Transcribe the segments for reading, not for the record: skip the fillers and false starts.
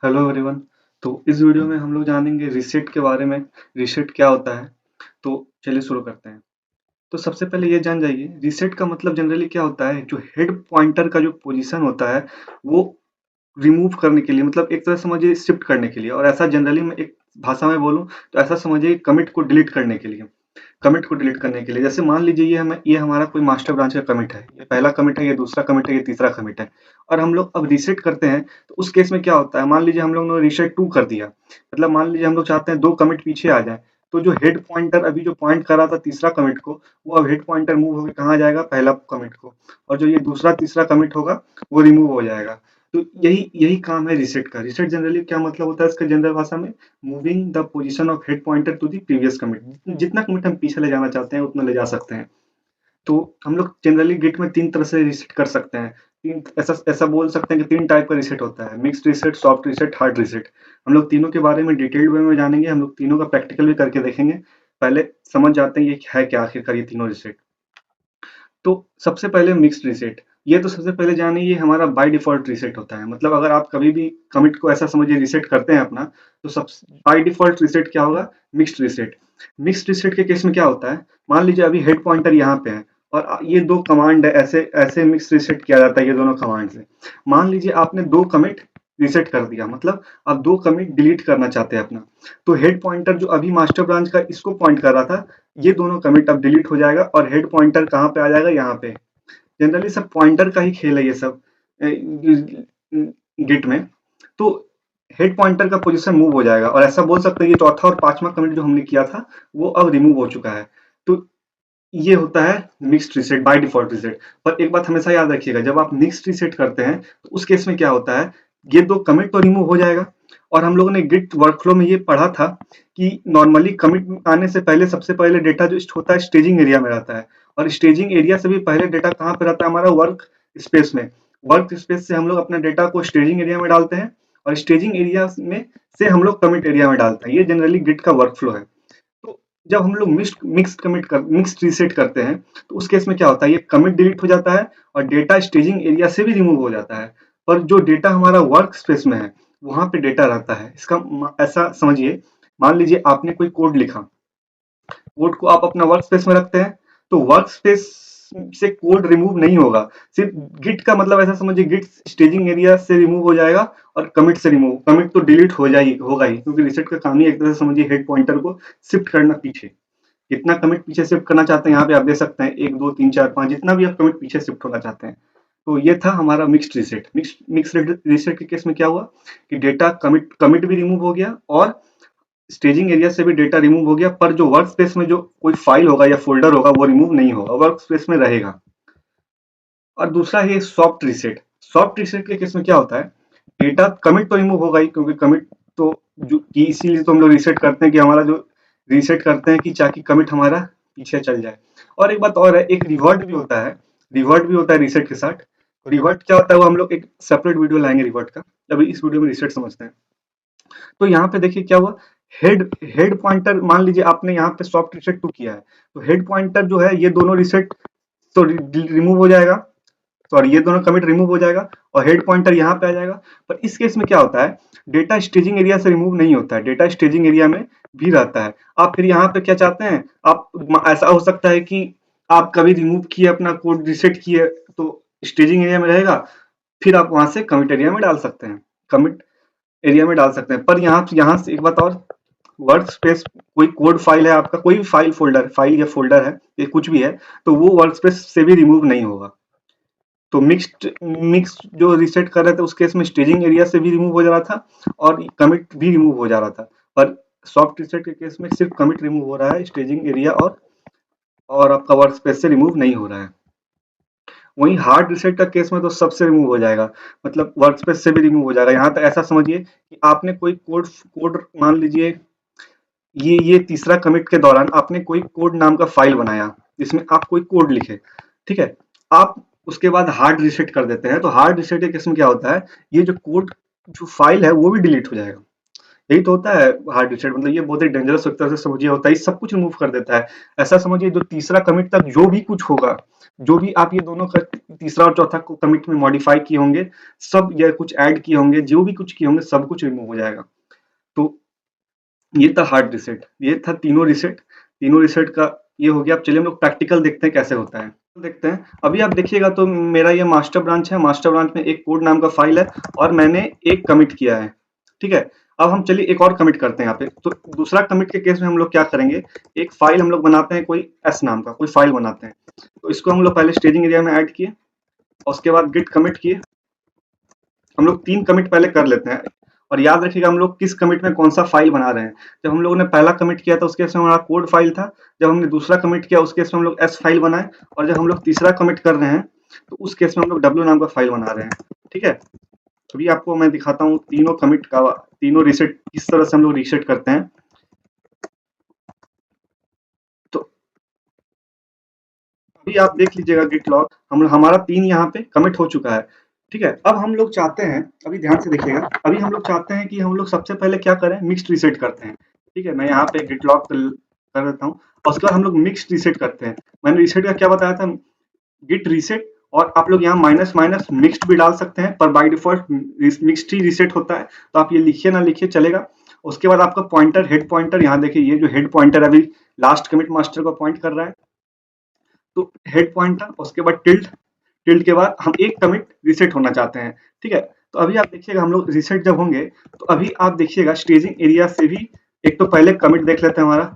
Hello everyone. तो इस video में हम लोग जानेंगे रीसेट के बारे में। रीसेट क्या होता है? तो चलिए शुरू करते हैं। तो सबसे पहले ये जान जाइए, रीसेट का मतलब जनरली क्या होता है। जो हेड पॉइंटर का जो पोजीशन होता है वो रिमूव करने के लिए, मतलब एक तरह से समझिए शिफ्ट करने के लिए, और ऐसा जनरली मैं एक भाषा में बोलूं तो ऐसा समझिए कमिट को डिलीट करने के लिए। कमिट को डिलीट करने के लिए जैसे मान लीजिए ये हमारा कोई मास्टर ब्रांच का कमिट है, ये पहला कमिट है, ये दूसरा कमिट है, ये तीसरा कमिट है, और हम लोग अब रीसेट करते हैं। तो उस केस में क्या होता है, मान लीजिए हम लोग ने रीसेट 2 कर दिया, मतलब मान लीजिए हम लोग चाहते हैं 2 कमिट पीछे आ जाए। तो जो हेड पॉइंटर अभी जो पॉइंट कर रहा था तीसरा कमिट को, वो अब हेड पॉइंटर मूव होकर कहाँ जाएगा, पहला कमिट को, और जो ये दूसरा तीसरा कमिट होगा वो रिमूव हो जाएगा। तो यही यही काम है रीसेट का। रीसेट जनरली क्या मतलब होता है इसका जनरल भाषा में, moving the position of head pointer to the previous commit. जितना कमिट हम पीछे ले जाना चाहते हैं उतना ले जा सकते हैं। तो हम लोग जनरली गिट में 3 तरह से रीसेट कर सकते हैं। 3 ऐसा ऐसा बोल सकते हैं कि 3 टाइप का रीसेट होता है, mixed reset, soft reset, hard reset. हम लोग तीनों के बारे में डिटेल्ड वे में जानेंगे, हम लोग तीनों का प्रैक्टिकल भी करके देखेंगे। पहले समझ जाते हैं ये है क्या आखिरकार ये तीनों रीसेट। तो सबसे पहले मिक्स्ड रीसेट, ये तो सबसे पहले जानिए ये हमारा बाय डिफॉल्ट रीसेट होता है। मतलब अगर आप कभी भी कमिट को ऐसा समझिए रीसेट करते हैं अपना, तो सब बाय डिफॉल्ट रीसेट क्या होगा, मिक्स्ड रीसेट। मिक्स्ड रीसेट के केस में क्या होता है, मान लीजिए अभी हेड पॉइंटर यहाँ पे है और ये 2 कमांड है, ऐसे ऐसे मिक्स्ड रीसेट किया जाता है ये दोनों कमांड से। मान लीजिए आपने 2 कमिट रीसेट कर दिया, मतलब आप 2 कमिट डिलीट करना चाहते हैं अपना। तो हेड पॉइंटर जो अभी मास्टर ब्रांच का इसको पॉइंट कर रहा था, ये दोनों कमिट अब डिलीट हो जाएगा और हेड पॉइंटर कहाँ पे आ जाएगा, यहाँ पे। जनरली सब पॉइंटर का ही खेल है ये सब गिट में। तो हेड पॉइंटर का पोजीशन मूव हो जाएगा, और ऐसा बोल सकते हैं ये चौथा और पांचवा कमिट जो हमने किया था वो अब रिमूव हो चुका है। तो ये होता है mixed reset, by default reset. पर एक बात हमेशा याद रखिएगा, जब आप मिक्स्ड रीसेट करते हैं तो उस केस में क्या होता है, ये 2 कमिट तो रिमूव हो जाएगा। और हम लोगों ने गिट वर्कफ्लो में ये पढ़ा था कि नॉर्मली कमिट आने से पहले सबसे पहले डेटा जो होता है स्टेजिंग एरिया में रहता है, और स्टेजिंग एरिया से भी पहले डेटा कहाँ पे रहता है, हमारा वर्क स्पेस में। वर्क स्पेस से हम लोग अपना डेटा को स्टेजिंग एरिया में डालते हैं, और स्टेजिंग एरिया में से हम लोग कमिट एरिया में डालते हैं। ये जनरली गिट का वर्कफ्लो है। तो जब हम लोग मिक्स्ड रीसेट करते हैं तो उस केस में क्या होता है, ये कमिट डिलीट हो जाता है और डेटा स्टेजिंग एरिया से भी रिमूव हो जाता है। पर जो डेटा हमारा वर्क स्पेस में है वहां पे डेटा रहता है। इसका ऐसा समझिए, मान लीजिए आपने कोई कोड लिखा, कोड को आप अपना वर्क स्पेस में रखते हैं, तो वर्क स्पेस से कोड रिमूव नहीं होगा। सिर्फ गिट का मतलब ऐसा समझिए, गिट स्टेजिंग एरिया से रिमूव हो जाएगा और कमिट से रिमूव, कमिट तो डिलीट हो जाएगी होगा ही, क्योंकि रिसेट का काम ही एक तरह से समझिए हेड पॉइंटर को शिफ्ट करना पीछे। कितना कमिट पीछे शिफ्ट करना चाहते हैं यहाँ पे आप दे सकते हैं, 1 2 3 4 5, जितना भी आप कमिट पीछे शिफ्ट होना चाहते हैं। तो ये था हमारा मिक्स्ड रीसेट। मिक्स्ड रीसेट के केस में क्या हुआ कि डेटा कमिट कमिट भी रिमूव हो गया और स्टेजिंग एरिया से भी डेटा रिमूव हो गया, पर जो वर्क स्पेस में जो कोई फाइल होगा या फोल्डर होगा वो रिमूव नहीं होगा, वर्क स्पेस में रहेगा। और दूसरा है सॉफ्ट रीसेट। सॉफ्ट रीसेट के केस में क्या होता है, डेटा कमिट तो रिमूव होगा ही, क्योंकि कमिट तो जो कि इसीलिए तो हम लोग रीसेट करते हैं कि हमारा जो रीसेट करते हैं कि ताकि कमिट हमारा पीछे चल जाए। और एक बात और है, एक रिवर्ट भी होता है। रिवर्ट भी होता है रीसेट के साथ। रिवर्ट क्या होता है वो हम लोग एक सेपरेट वीडियो लाएंगे रिवर्ट का। अभी इस वीडियो में रीसेट समझते हैं। तो यहाँ पे देखिए क्या हुआ, हेड हेड पॉइंटर मान लीजिए आपने यहाँ पे सॉफ्ट रीसेट 2 किया है, तो हेड पॉइंटर जो है ये दोनों रीसेट तो रिमूव हो जाएगा, सॉरी ये दोनों कमिट रिमूव हो जाएगा और हेड पॉइंटर यहाँ पे आ जाएगा। पर इस केस में क्या होता है, डेटा स्टेजिंग एरिया से रिमूव नहीं होता है, डेटा स्टेजिंग एरिया में भी रहता है। आप फिर यहाँ पे क्या चाहते हैं, आप ऐसा हो सकता है कि आप कभी रिमूव किए अपना कोड रीसेट किए तो स्टेजिंग एरिया में रहेगा, फिर आप वहां से कमिट एरिया में डाल सकते हैं, कमिट एरिया में डाल सकते हैं। पर यहाँ से एक बात और, वर्क स्पेस कोई कोड फाइल है आपका, कोई भी फाइल फोल्डर, फाइल या फोल्डर है, ये कुछ भी है, तो वो वर्क स्पेस से भी रिमूव नहीं होगा। तो मिक्स जो रीसेट कर रहे थे उस केस में स्टेजिंग एरिया से भी रिमूव हो जा रहा था और कमिट भी रिमूव हो जा रहा था। पर सॉफ्ट रीसेट के केस में सिर्फ कमिट रिमूव हो रहा है, स्टेजिंग एरिया और आपका वर्क स्पेस से रिमूव नहीं हो रहा है। वहीं हार्ड रीसेट का केस में तो सबसे रिमूव हो जाएगा, मतलब वर्क स्पेस से भी रिमूव हो जाएगा। यहाँ तक ऐसा समझिए कि आपने कोई कोड कोड मान लीजिए ये तीसरा कमिट के दौरान आपने कोई कोड नाम का फाइल बनाया जिसमें आप कोई कोड लिखे, ठीक है। आप उसके बाद हार्ड रीसेट कर देते हैं, तो हार्ड रीसेट के केस में क्या होता है, ये जो कोड जो फाइल है वो भी डिलीट हो जाएगा। यही तो होता है हार्ड रिसेट, मतलब ये बहुत ही डेंजरस एक तरह से समझिए होता है, ये सब कुछ रिमूव कर देता है। ऐसा समझिए जो तीसरा कमिट तक जो भी कुछ होगा, जो भी आप ये दोनों का तीसरा और चौथा कमिट में मॉडिफाई किए होंगे, सब या कुछ ऐड किए होंगे, जो भी कुछ किए होंगे सब कुछ रिमूव हो जाएगा। तो ये था हार्ड रिसेट, ये था तीनों रिसेट। तीनों रिसेट का ये हो गया। अब चलिए हम लोग प्रैक्टिकल देखते हैं कैसे होता है। देखते हैं, अभी आप देखिएगा तो मेरा ये मास्टर ब्रांच है, मास्टर ब्रांच में एक कोड नाम का फाइल है और मैंने एक कमिट किया है, ठीक है। अब हम चलिए एक और कमिट करते हैं यहाँ पे। तो दूसरा कमिट के केस में हम लोग क्या करेंगे, एक फाइल हम लोग बनाते हैं, कोई एस नाम का कोई फाइल बनाते हैं। तो इसको हम लोग पहले स्टेजिंग एरिया में ऐड किए और उसके बाद गिट कमिट किए। हम लोग 3 कमिट पहले कर लेते हैं और याद रखिएगा हम लोग किस कमिट में कौन सा फाइल बना रहे हैं। जब हम लोगों ने पहला कमिट किया था उस केस में हमारा कोड फाइल था, जब हमने दूसरा कमिट किया उस केस में हम लोग एस फाइल बनाए, और जब हम लोग तीसरा कमिट कर रहे हैं तो उस केस में हम लोग डब्ल्यू नाम का फाइल बना रहे हैं, ठीक है। अभी आपको मैं दिखाता हूँ तीनों कमिट का, तीनों रीसेट किस तरह से हम लोग रीसेट करते हैं। तो अभी आप देख लीजिएगा गिट लॉग, हम हमारा 3 यहाँ पे कमिट हो चुका है, ठीक है। अब हम लोग चाहते हैं, अभी ध्यान से देखिएगा, अभी हम लोग चाहते हैं कि हम लोग सबसे पहले क्या करें, मिक्स्ड रीसेट करते हैं, ठीक है। मैं यहाँ पे गिट लॉग कर देता हूँ और उसके बाद हम लोग मिक्स्ड रीसेट करते हैं। मैंने रीसेट का क्या बताया था, गिट रीसेट, और आप लोग यहाँ माइनस माइनस मिक्स्ड भी डाल सकते हैं, पर by default mixed he reset होता है, तो आप ये लिखिए ना लिखिए चलेगा। उसके बाद आपका पॉइंटर, हेड पॉइंटर, यहाँ देखिए ये जो हेड पॉइंटर अभी लास्ट कमिट मास्टर को पॉइंट कर रहा है, तो हेड पॉइंटर, उसके बाद टिल्ट, टिल्ट के बाद हम एक कमिट रीसेट होना चाहते हैं, ठीक है। तो अभी आप देखिएगा हम लोग रीसेट जब होंगे तो अभी आप देखिएगा स्टेजिंग एरिया से भी एक तो पहले कमिट देख लेते हैं हमारा।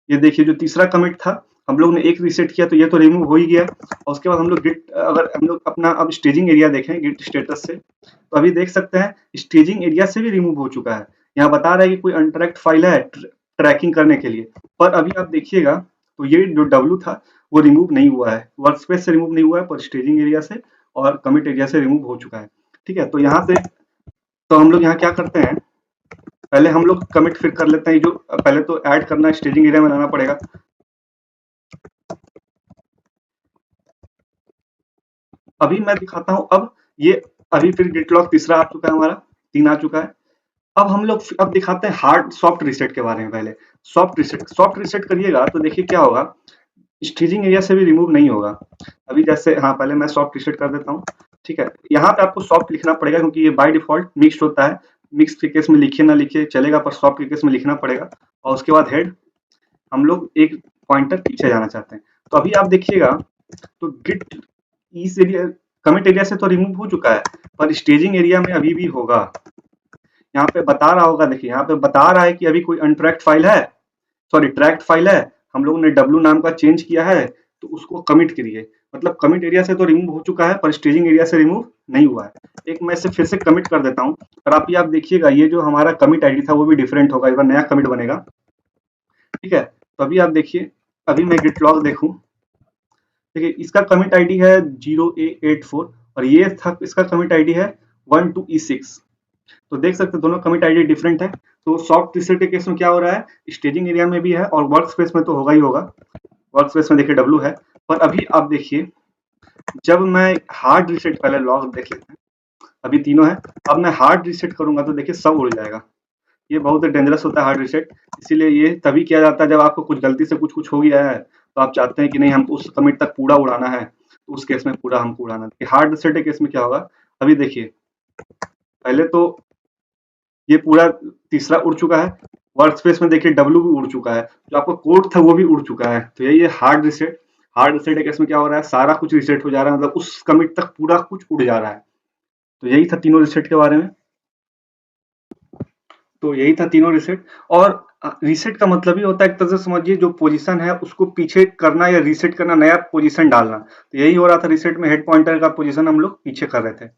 ये देखिए जो तीसरा कमिट था हम लोग ने एक रीसेट किया तो ये तो रिमूव हो ही गया, और उसके बाद हम लोग गिट, अगर हम लोग अपना अब स्टेजिंग एरिया देखें गिट स्टेटस से, तो अभी देख सकते हैं स्टेजिंग एरिया से भी रिमूव हो चुका है। यहाँ बता रहा है कि कोई अनट्रैक्ड फाइल है ट्रैकिंग करने के लिए, पर अभी आप देखिएगा तो ये जो डब्ल्यू था वो रिमूव नहीं हुआ है, वर्क स्पेस से रिमूव नहीं हुआ है, पर स्टेजिंग एरिया से और कमिट एरिया से रिमूव हो चुका है, ठीक है। तो यहाँ से तो हम लोग यहाँ क्या करते हैं, पहले हम लोग कमिट फिर कर लेते हैं, जो पहले तो ऐड करना है स्टेजिंग एरिया में लाना पड़ेगा। अभी मैं दिखाता हूँ, अब ये अभी फिर गिट लॉग तीसरा आ चुका है हमारा, 3 आ चुका है। अब हम लोग अब दिखाते हैं हार्ड सॉफ्ट रीसेट के बारे में। पहले सॉफ्ट रीसेट करिएगा तो देखिए क्या होगा, स्टेजिंग एरिया से भी रिमूव नहीं होगा। अभी जैसे हाँ पहले मैं सॉफ्ट रीसेट कर देता हूँ, ठीक है। यहाँ पे आपको सॉफ्ट लिखना पड़ेगा क्योंकि ये बाय डिफॉल्ट मिक्स्ड होता है, मिक्स के केस में लिखिए ना लिखिए चलेगा, पर सॉफ्ट के केस में लिखना पड़ेगा। और उसके बाद हेड, हम लोग एक पॉइंटर पीछे जाना चाहते हैं। तो अभी आप देखिएगा तो गिट इस एरिया कमिट एरिया से तो रिमूव हो चुका है, पर स्टेजिंग एरिया में अभी भी होगा। यहाँ पे बता रहा होगा, देखिए यहाँ पे बता रहा है कि अभी कोई अनट्रैक्ड फाइल है, सॉरी ट्रैक्ड फाइल है, हम लोगों ने डब्ल्यू नाम का चेंज किया है तो उसको कमिट करिए। मतलब कमिट एरिया से तो रिमूव हो चुका है पर स्टेजिंग एरिया से रिमूव नहीं हुआ है। एक मैं इसे फिर से कमिट कर देता हूँ, और आप देखिएगा ये जो हमारा कमिट आईडी था वो भी डिफरेंट होगा, एक बार नया कमिट बनेगा, ठीक है। तो अभी आप देखिए, अभी मैं गिट लॉग देखूं, देखिए इसका कमिट आईडी है 0A84 और ये था इसका कमिट आईडी है 12E6। तो देख सकते हैं दोनों कमिट आईडी डिफरेंट है। तो सॉफ्ट रीसेट के केस में क्या हो रहा है, स्टेजिंग एरिया में भी है और वर्क स्पेस में तो होगा ही होगा। वर्क स्पेस में देखिए डब्ल्यू है, पर अभी आप देखिए जब मैं हार्ड रीसेट, पहले लॉग देख लेते हैं, अभी तीनों है। अब मैं हार्ड रीसेट करूंगा तो देखिए सब उड़ जाएगा। ये बहुत डेंजरस होता है हार्ड रीसेट, इसीलिए ये तभी किया जाता है जब आपको कुछ गलती से कुछ कुछ हो गया है, तो आप चाहते हैं कि नहीं हमको उस कमिट तक पूरा उड़ाना है, तो उस केस में पूरा हमको उड़ाना है। हार्ड रीसेट के केस में क्या होगा, अभी देखिए पहले तो ये पूरा तीसरा उड़ चुका है, वर्क स्पेस में देखिए डब्ल्यू भी उड़ चुका है, जो आपका कोड था वो भी उड़ चुका है। तो यही है हार्ड रीसेट। हार्ड रीसेट के केस में क्या हो रहा है, सारा कुछ रीसेट हो जा रहा है, मतलब उस कमिट तक पूरा कुछ उड़ जा रहा है। तो यही था तीनों रीसेट के बारे में। तो यही था तीनों रीसेट। और रीसेट का मतलब ही होता है एक तरह से समझिए जो पोजीशन है उसको पीछे करना या रीसेट करना, नया पोजीशन डालना। तो यही हो रहा था रीसेट में, हेड पॉइंटर का पोजीशन हम लोग पीछे कर रहे थे।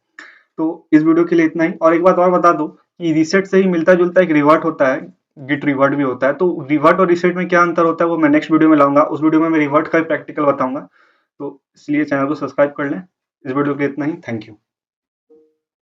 तो इस वीडियो के लिए इतना ही। और एक बात और बता दूं कि रीसेट से ही मिलता जुलता एक रिवर्ट होता है, गिट रिवर्ट भी होता है। तो रिवर्ट और रीसेट में क्या अंतर होता है वो मैं नेक्स्ट वीडियो में लाऊंगा, उस वीडियो में मैं रिवर्ट का प्रैक्टिकल बताऊंगा। तो इसलिए चैनल को सब्सक्राइब कर लें। इस वीडियो के लिए इतना ही, थैंक यू।